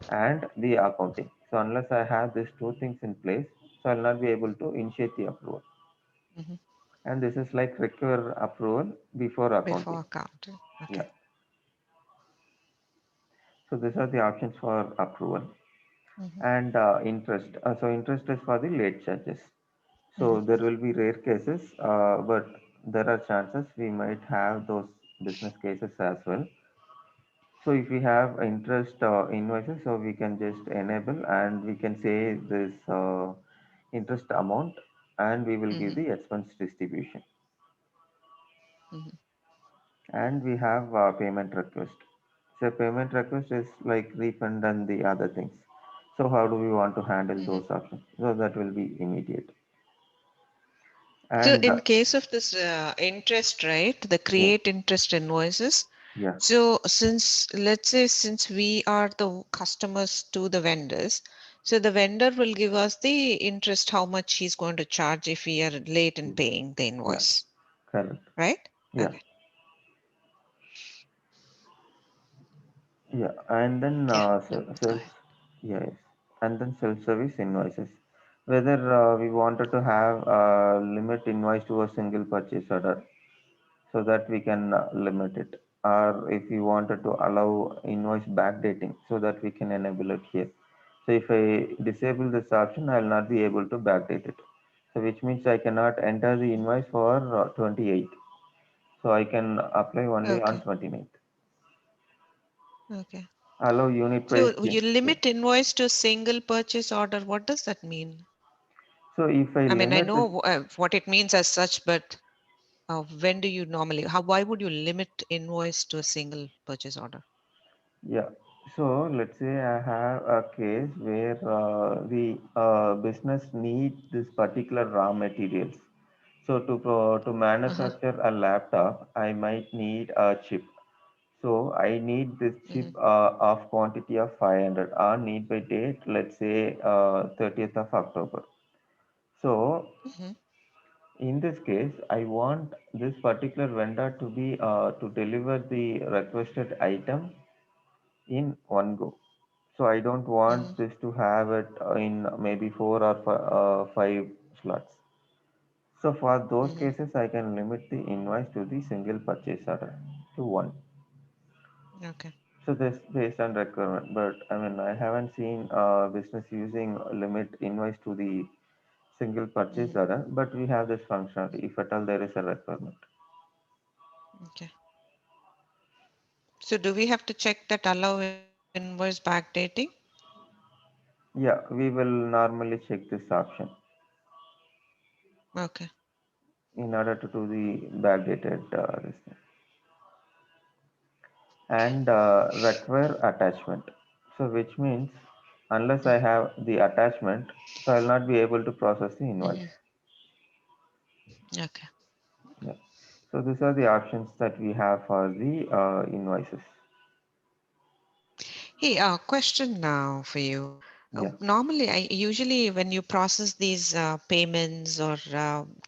and the accounting. So unless I have these two things in place, so I'll not be able to initiate the approval. Mm-hmm. And this is like require approval before accounting. Before accounting. Yeah. Okay. So these are the options for approval. Mm-hmm. And interest. So interest is for the late charges. Mm-hmm. So there will be rare cases, but there are chances we might have those business cases as well. So if we have interest invoices, so we can just enable and we can say this interest amount and we will give Mm-hmm. the expense distribution. Mm-hmm. And we have payment request. So payment request is like refund and the other things. So how do we want to handle Mm-hmm. those options? So that will be immediate. So And in case of this interest, right, the yeah, create interest invoices. yeah, So since, let's say, since we are the customers to the vendors, so the vendor will give us the interest, how much he's going to charge if we are late in paying the yeah, invoice, correct. right? Yeah, Okay. yeah. And then Yeah. No, go self, ahead. yes, and then self-service invoices. Whether we wanted to have limit invoice to a single purchase order, so that we can limit it, or if we wanted to allow invoice backdating, so that we can enable it here. So if I disable this option, I will not be able to backdate it. So which means I cannot enter the invoice for 28. So I can apply only on Okay. 29th. Okay. Allow unit price So you change. Yeah. limit invoice to single purchase order. What does that mean? So if I I mean, I limit this, know what it means as such, but when do you normally, why would you limit invoice to a single purchase order? yeah. So let's say I have a case where the business need this particular raw materials. So to Uh-huh. manufacture a laptop, I might need a chip. So I need this chip Mm-hmm. of quantity of 500 on need by date, let's say 30th of October. So Mm-hmm. in this case, I want this particular vendor to be to deliver the requested item in one go. So I don't Mm-hmm. want this to have it in maybe four or five slots. So for those Mm-hmm. cases, I can limit the invoice to the single purchase order to one. Okay. So this based on requirement, but I mean I haven't seen business using limit invoice to the single purchase Mm-hmm. order, but we have this functionality if at all there is a requirement. Okay. So do we have to check that allow invoice backdating? Yeah, we will normally check this option Okay. in order to do the backdated this thing. And require attachment. So which means unless I have the attachment, so I'll not be able to process the invoice. Mm-hmm. Okay. Yeah. So these are the options that we have for the invoices. Hey, question now for you. Yeah. Normally, usually when you process these payments or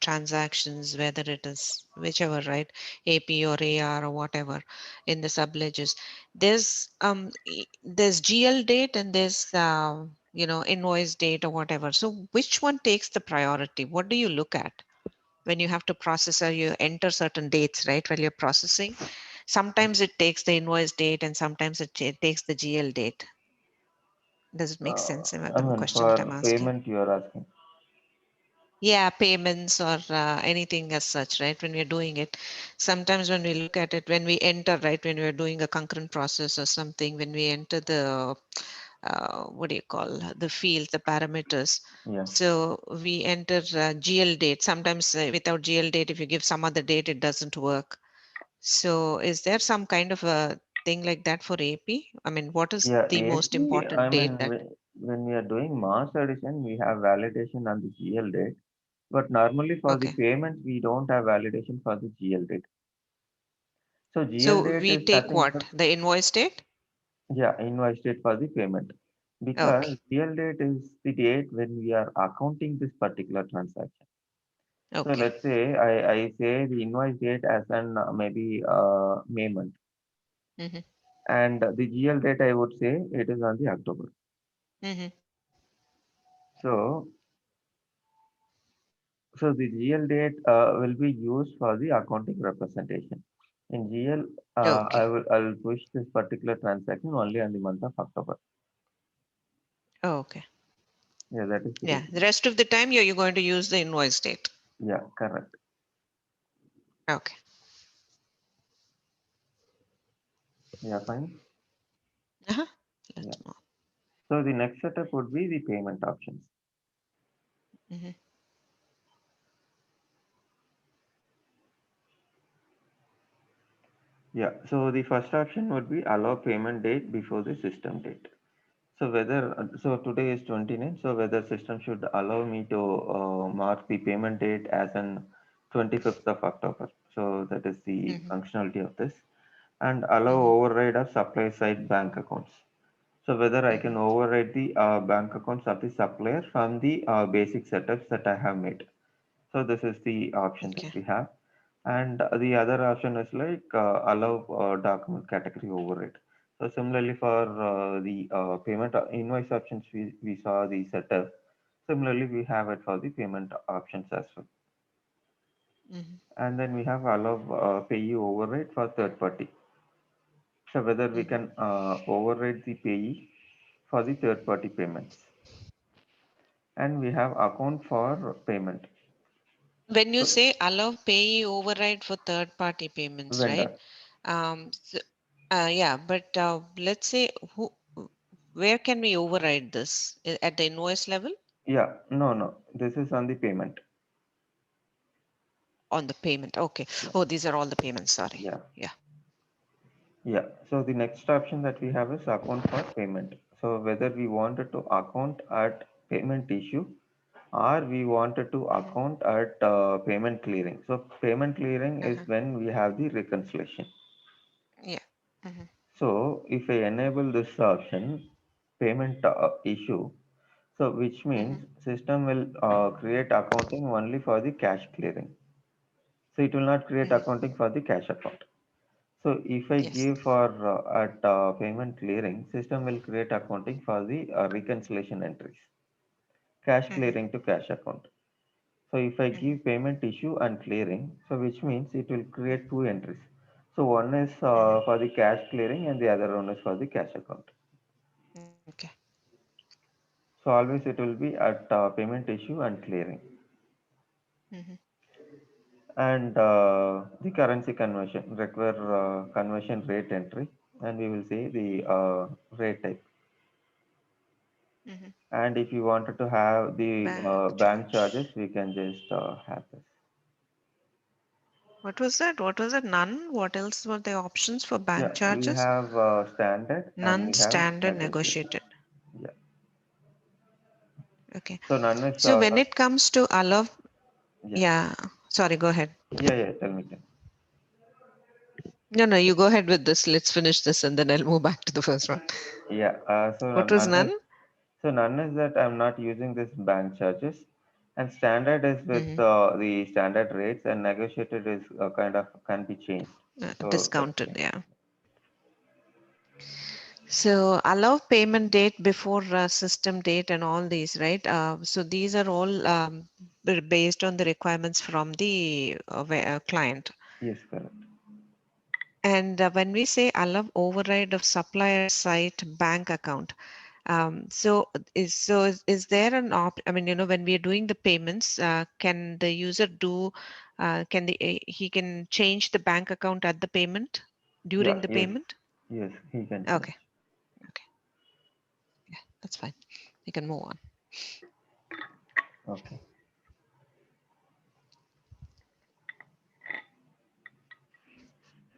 transactions, whether it is whichever, right, AP or AR or whatever, in the subledgers, there's GL date and there's invoice date or whatever. So which one takes the priority? What do you look at when you have to process, or you enter certain dates, right, while you're processing? Sometimes it takes the invoice date and sometimes it takes the GL date. Does it make sense? I The mean, question that I'm for asking. payment, you are asking. Yeah, payments or anything as such, right? When we're doing it, sometimes when we look at it, when we enter, right, when we're doing a concurrent process or something, when we enter the, what do you call, the field, the parameters. Yeah. So we enter GL date. Sometimes without GL date, if you give some other date, it doesn't work. So is there some kind of a thing like that for AP? I mean, what is Yeah, the most AP, I important date mean, that? when we are doing mass addition, we have validation on the GL date. But normally for the Okay. payments, we don't have validation for the GL date. So GL So date we is take nothing what? but, The invoice date? yeah, invoice date for the payment. Because Okay. GL date is the date when we are accounting this particular transaction. So Okay. let's say I say the invoice date as an maybe May month, Mm-hmm. and the GL date I would say it is on the October. Mm-hmm. So so the GL date will be used for the accounting representation. In GL, Okay. I will push this particular transaction only on the month of October. Okay. Yeah, that is the Yeah. The difference. rest of the time you're going to use the invoice date. Yeah, correct. Okay. Yeah, fine. Uh-huh. Yeah. Let's move. So the next setup would be the payment options. Mm-hmm. Yeah. So the first option would be allow payment date before the system date. So whether so today is 29, so whether system should allow me to mark the payment date as an 25th of October. So that is the Mm-hmm. functionality of this, and allow Mm-hmm. override of supply side bank accounts. So whether I can Mm-hmm. override the bank accounts of the supplier from the basic setups that I have made. So this is the option that Okay. we have. And the other option is like allow document category override. So similarly for the payment invoice options, we saw the setup. Similarly, we have it for the payment options as well. Mm-hmm. And then we have allow payee override for third party. So whether we Mm-hmm. can override the payee for the third party payments. And we have account for payment. When you So say allow payee override for third party payments, right? vendor. So, yeah, but let's say where can we override this? At the invoice level? Yeah, no, no. This is on the payment. On the payment. Okay. Yeah, Oh, these are all the payments. Sorry. yeah, Yeah. yeah. So the next option that we have is account for payment. So whether we wanted to account at payment issue or we wanted to Mm-hmm. account at payment clearing. So payment clearing is Uh-huh. when we have the reconciliation. Yeah. Mm-hmm. So if I enable this option, payment issue, so which Mm-hmm. means system will create accounting only for the cash clearing. So it will not create Mm-hmm. accounting for the cash account. So if I Yes. give for at payment clearing, system will create accounting for the reconciliation entries, cash Mm-hmm. clearing to cash account. So if I Mm-hmm. give payment issue and clearing, so which means it will create two entries. So one is Mm-hmm. for the cash clearing and the other one is for the cash account. Okay. So always it will be at payment issue and clearing. Mm-hmm. And the currency conversion require conversion rate entry, and we will see the rate type. Mm-hmm. And if you wanted to have the Bank bank charge. charges, we can just have this. What was that? What was it? None? What else were the options for bank Yeah, we charges? have standard and None, we have standard, negotiated. negotiated. Yeah. Okay. So none is So when it comes to allow, yeah, yeah, sorry, go ahead. yeah, yeah. Tell me. Tell me. No, no, you go ahead with this. Let's finish this and then I'll move back to the first one. Yeah. So What was none is none? So none is that I'm not using this bank charges, and standard is with Mhm. the standard rates, and negotiated is kind of can be changed. So that's Discounted, changed. yeah. So allow payment date before system date and all these, right? So these are all based on the requirements from the client. Yes, correct. And when we say allow override of supplier site bank account, is there an I mean, when we are doing the payments, can the user do, can he can change the bank account at the payment, Yeah, during the yes, payment? yes, he can Okay, change. okay, yeah, that's fine. We can move on. Okay.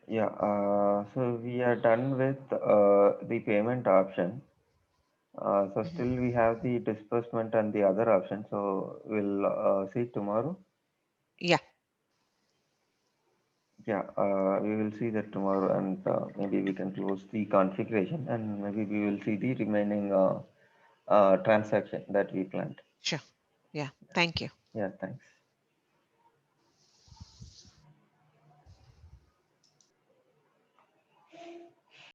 Yeah, so we are done with the payment option. So Mhm. still we have the disbursement and the other option. So we'll see tomorrow. Yeah, Yeah, we will see that tomorrow, and maybe we can close the configuration, and maybe we will see the remaining transaction that we planned. sure. Yeah, thank you. Yeah, thanks.